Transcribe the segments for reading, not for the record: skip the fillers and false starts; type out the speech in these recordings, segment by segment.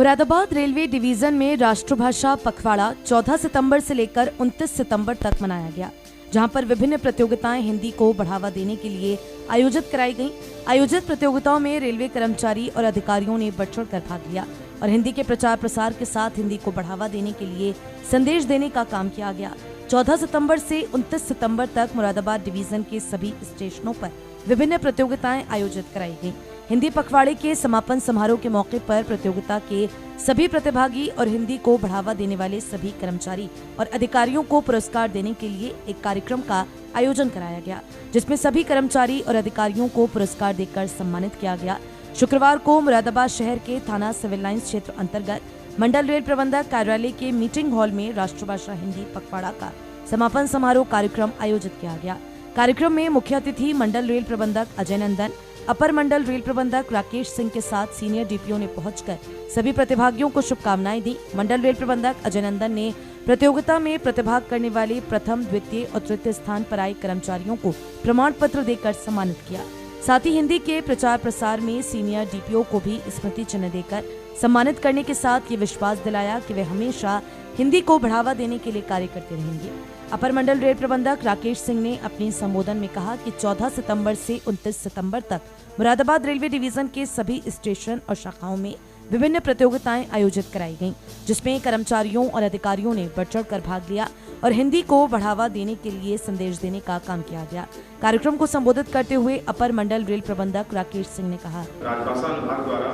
Moradabad railway division में राष्ट्रभाषा पखवाड़ा 14 सितंबर से लेकर 29 सितंबर तक मनाया गया, जहां पर विभिन्न प्रतियोगिताएं हिंदी को बढ़ावा देने के लिए आयोजित कराई गईं। आयोजित प्रतियोगिताओं में रेलवे कर्मचारी और अधिकारियों ने बढ़ चढ़ कर भाग लिया और हिंदी के प्रचार प्रसार के साथ हिंदी को बढ़ावा देने के लिए संदेश देने का काम किया गया। 14 सितंबर से 29 सितंबर तक मुरादाबाद डिवीजन के सभी स्टेशनों पर विभिन्न प्रतियोगिताएं आयोजित कराई गईं। हिंदी पखवाड़े के समापन समारोह के मौके पर प्रतियोगिता के सभी प्रतिभागी और हिंदी को बढ़ावा देने वाले सभी कर्मचारी और अधिकारियों को पुरस्कार देने के लिए एक कार्यक्रम का आयोजन कराया गया, जिसमें सभी कर्मचारी और अधिकारियों को पुरस्कार देकर सम्मानित किया गया। शुक्रवार को मुरादाबाद शहर के थाना सिविल लाइंस क्षेत्र अंतर्गत मंडल रेल प्रबंधक कार्यालय के मीटिंग हॉल में राष्ट्रभाषा हिंदी पखवाड़ा का समापन समारोह कार्यक्रम आयोजित किया गया। कार्यक्रम में मुख्य अतिथि मंडल रेल प्रबंधक अजय नंदन, अपर मंडल रेल प्रबंधक राकेश सिंह के साथ सीनियर डीपीओ ने पहुंचकर सभी प्रतिभागियों को शुभकामनाएं दी। मंडल रेल प्रबंधक अजय नंदन ने प्रतियोगिता में प्रतिभाग करने वाले प्रथम, द्वितीय और तृतीय स्थान पर आए कर्मचारियों को प्रमाण पत्र देकर सम्मानित किया। साथ ही हिंदी के प्रचार प्रसार में सीनियर डीपीओ को भी स्मृति चिन्ह देकर सम्मानित करने के साथ ये विश्वास दिलाया कि वे हमेशा हिंदी को बढ़ावा देने के लिए कार्य करते रहेंगे। अपर मंडल रेल प्रबंधक राकेश सिंह ने अपने संबोधन में कहा कि 14 सितंबर से 29 सितंबर तक मुरादाबाद रेलवे डिवीजन के सभी स्टेशन और शाखाओं में विभिन्न प्रतियोगिताएं आयोजित कराई गईं, जिसमें कर्मचारियों और अधिकारियों ने बढ़ चढ़ कर भाग लिया और हिंदी को बढ़ावा देने के लिए संदेश देने का काम किया गया। कार्यक्रम को संबोधित करते हुए अपर मंडल रेल प्रबंधक राकेश सिंह ने कहा, राजभाषा विभाग द्वारा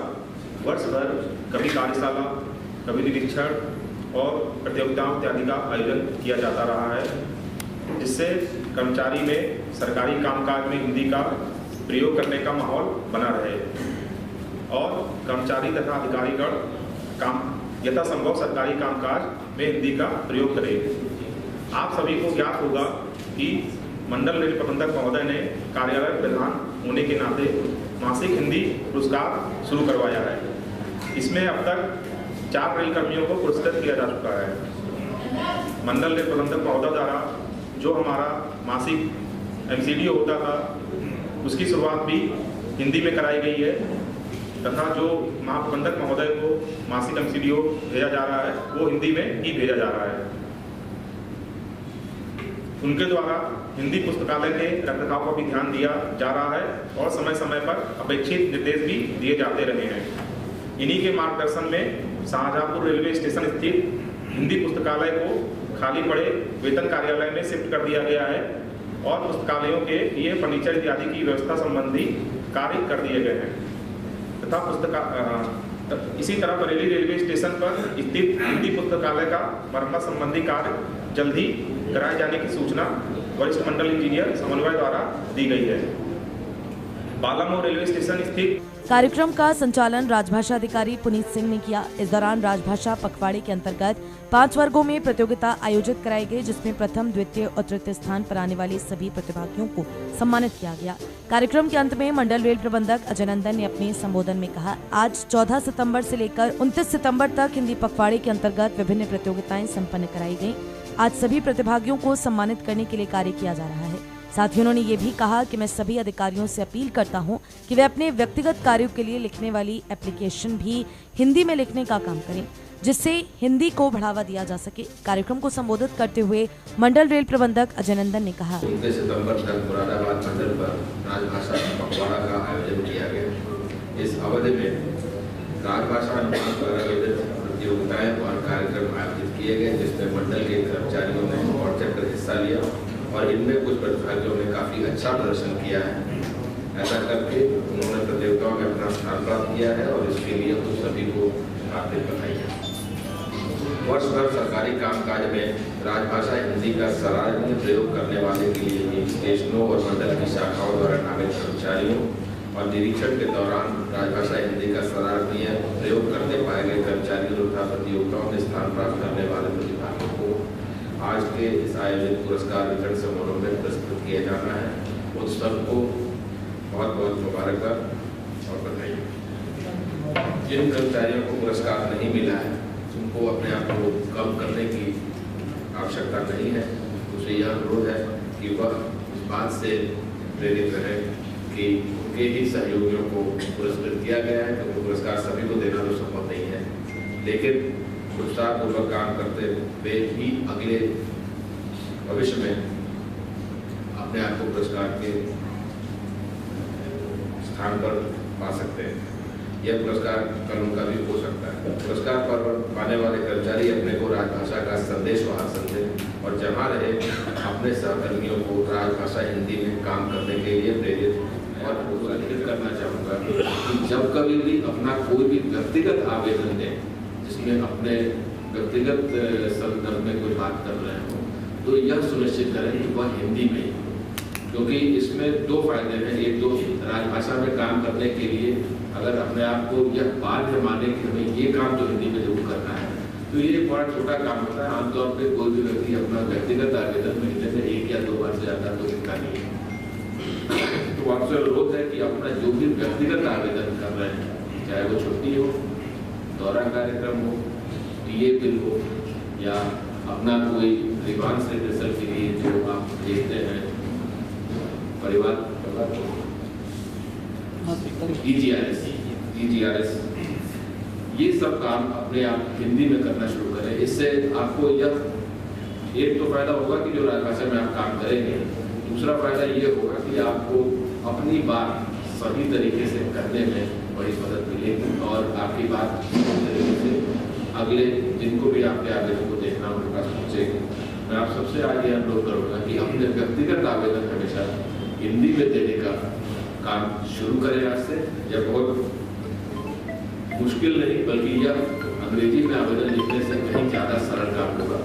वर्ष भर कभी कार्यशाला, कभी निरीक्षण और प्रतियोगिताओं इत्यादि का आयोजन किया जाता रहा है, जिससे कर्मचारी में सरकारी कामकाज में हिंदी का प्रयोग करने का माहौल बना रहे और कर्मचारी तथा अधिकारीगण यथासंभव सरकारी कामकाज में हिंदी का प्रयोग करें। आप सभी को ज्ञात होगा कि मंडल रेल प्रबंधक महोदय ने कार्यालय प्रधान होने के नाते मासिक हिंदी पुरस्कार शुरू करवाया है। इसमें अब तक 4 रेल कर्मियों को पुरस्कृत किया जा चुका है। मंडल रेल प्रबंधक महोदय द्वारा जो हमारा मासिक एमसीडीओ होता था, उसकी शुरुआत भी हिंदी में कराई गई है तथा जो महाप्रबंधक महोदय को मासिक एमसीडीओ भेजा जा रहा है वो हिंदी में ही भेजा जा रहा है। उनके द्वारा हिंदी पुस्तकालय के रखरखाव पर भी ध्यान दिया जा रहा है और समय समय पर अपेक्षित निर्देश भी दिए जाते रहे हैं। इन्हीं के मार्गदर्शन में शाहजहांपुर रेलवे स्टेशन स्थित हिंदी पुस्तकालय को खाली पड़े वेतन कार्यालय में शिफ्ट कर दिया गया है और पुस्तकालयों के लिए फर्नीचर इत्यादि की व्यवस्था संबंधी कार्य कर दिए गए हैं तथा इसी तरह बरेली रेलवे स्टेशन पर स्थित हिंदी पुस्तकालय का मरम्मत संबंधी कार्य जल्द ही कराए जाने की सूचना वरिष्ठ मंडल इंजीनियर समन्वय द्वारा दी गई है। बालामऊ रेलवे स्टेशन स्थित कार्यक्रम का संचालन राजभाषा अधिकारी पुनीत सिंह ने किया। इस दौरान राजभाषा पखवाड़े के अंतर्गत 5 वर्गों में प्रतियोगिता आयोजित कराई गई, जिसमें प्रथम, द्वितीय और तृतीय स्थान पर आने वाले सभी प्रतिभागियों को सम्मानित किया गया। कार्यक्रम के अंत में मंडल रेल प्रबंधक अजय नंदन ने अपने संबोधन में कहा, आज 14 सितंबर से लेकर 29 सितंबर तक हिंदी पखवाड़े के अंतर्गत विभिन्न प्रतियोगिताएं संपन्न कराई गयी। आज सभी प्रतिभागियों को सम्मानित करने के लिए कार्य किया जा रहा है। साथ ही उन्होंने ये भी कहा कि मैं सभी अधिकारियों से अपील करता हूं कि वे अपने व्यक्तिगत कार्यों के लिए लिखने वाली एप्लीकेशन भी हिंदी में लिखने का काम करें, जिससे हिंदी को बढ़ावा दिया जा सके। कार्यक्रम को संबोधित करते हुए मंडल रेल प्रबंधक अजय नंदन ने कहा, 19 सितंबर तक मुरादाबाद मंडल पर राजभाषा पखवाड़ा का आयोजन किया गया। इस अवधि में राजभाषा विभाग द्वारा विविध प्रतियोगिताएं और कार्यक्रम आयोजित किए गए, जिसमें मंडल के कर्मचारियों ने बढ़ चढ़कर हिस्सा लिया और इनमें कुछ प्रतिभागियों ने काफ़ी अच्छा प्रदर्शन किया है। ऐसा करके उन्होंने प्रतियोगिताओं में अपना स्थान प्राप्त किया है और इसके लिए तो सभी को हार्दिक बधाई है। वर्ष भर सरकारी कामकाज में राजभाषा हिंदी का सराहनीय प्रयोग करने वाले के लिए स्टेशनों और मंडल की शाखाओं द्वारा नामित कर्मचारियों और निरीक्षण के दौरान राजभाषा हिंदी का सराहनीय प्रयोग करने पाए गए कर्मचारियों तथा प्रतियोगिताओं में स्थान प्राप्त करने वाले प्रतिभागियों को आज के इस आयोजित पुरस्कार वितरण समारोह में प्रस्तुत किया जाना है। उन सबको बहुत बहुत मुबारकबाद और बधाई। जिन कर्मचारियों को पुरस्कार नहीं मिला है उनको अपने आप को कम करने की आवश्यकता नहीं है। उसे यह अनुरोध है कि वह इस बात से प्रेरित रहे कि उनके ही सहयोगियों को पुरस्कृत किया गया है, क्योंकि पुरस्कार सभी को देना तो संभव नहीं है। लेकिन उत्साहपूर्वक काम करते हुए भी अगले भविष्य में अपने आप को पुरस्कार के स्थान पर पा सकते हैं। यह पुरस्कार कल उनका भी हो सकता है। पुरस्कार पर पाने वाले कर्मचारी अपने को राजभाषा का संदेश वहाँ समझे और जहाँ रहे अपने सहकर्मियों को राजभाषा हिंदी में काम करने के लिए प्रेरित और प्रोत्साहित करना चाहूँगा कि जब कभी भी अपना कोई भी व्यक्तिगत आवेदन दें जिसमें अपने व्यक्तिगत संदर्भ में कोई बात कर रहे हो तो यह सुनिश्चित करें कि वह हिंदी में, क्योंकि इसमें दो फायदे हैं। एक तो राजभाषा में काम करने के लिए अगर अपने आप को यह बाध्य माने कि हमें ये काम तो हिंदी में जरूर करना है तो ये बड़ा छोटा काम होता है। आमतौर पे कोई भी व्यक्ति अपना व्यक्तिगत आवेदन महीने में 1 या 2 बार से ज़्यादा तो लिखता नहीं है। तो आपसे अनुरोध है कि अपना जो भी व्यक्तिगत आवेदन कर रहे हैं, चाहे वो छुट्टी हो, दौरा कार्यक्रम हो, टीए बिल हो या अपना कोई ग्रीवांस रिहर्सल के लिए जो आप देखते हैं परिवार EGRS, ये सब काम अपने आप हिंदी में करना शुरू करें। इससे आपको यह एक तो फायदा होगा कि जो राजभाषा में आप काम करेंगे, दूसरा फायदा ये होगा कि आपको अपनी बात सही तरीके से करने में बड़ी मदद मिलेगी और आपकी बात सही तरीके से अगले जिनको भी आपके आवेदन को देखना उनके पास पहुँचेगी। मैं आप सबसे आगे अनुरोध करूँगा कि अपने व्यक्तिगत आवेदन हमेशा हिंदी में देने का काम शुरू करें आज से। यह बहुत मुश्किल नहीं बल्कि यह अंग्रेजी में आवेदन लिखने से कहीं ज़्यादा सरल काम होगा।